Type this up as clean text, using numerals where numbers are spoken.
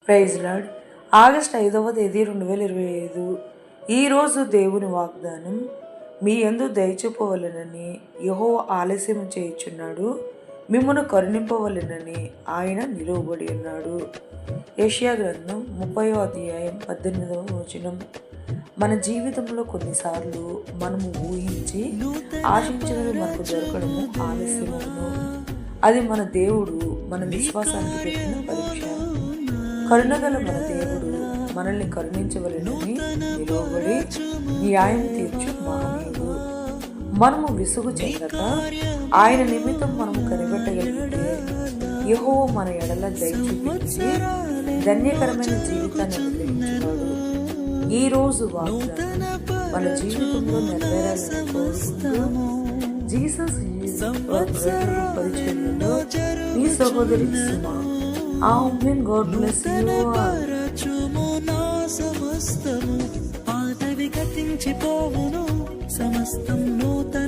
Praise lord. August 5వ తేదీ 2025. ఈరోజు దేవుని వాగ్దానం, మీ యందు దయచూపవలెనని యెహోవా ఆలస్యం చేయుచున్నాడు, మిమ్మును కరుణింపవలెనని ఆయన నిలువబడి ఉన్నాడు. యెషయా గ్రంథం 30వ అధ్యాయం 18వ వచనం. మన జీవితంలో కొన్నిసార్లు మనము ఊహించి ఆశించినవి మనకు దొరకడము ఆలస్యమవును. అది మన దేవుడు మన విశ్వాసానికి పెట్టిన పరీక్ష. కరుణగల మన దేవుడు మనల్ని కరుణించవలెనని నిలువబడి న్యాయం తీర్చు మహనీయుడు. మనము విసుగు చెందక ఆయన నిమిత్తం మనము కనిపెట్టగలిగితే యెహోవా మన ఎడల దయ చూపించి ధన్యకరమైన జీవితాన్ని అనుగ్రహించున్నాడు. ఈ రోజు వాగ్దానం మన జీవితంలో నెరవేరాలని కోరుకుంటూ జీసస్ పరిచర్యలో ఈ సహోదరి సుమా. ఆమేన్. God bless you all. సమస్తము పాతవి గతించిపోవును, సమస్తం నూతన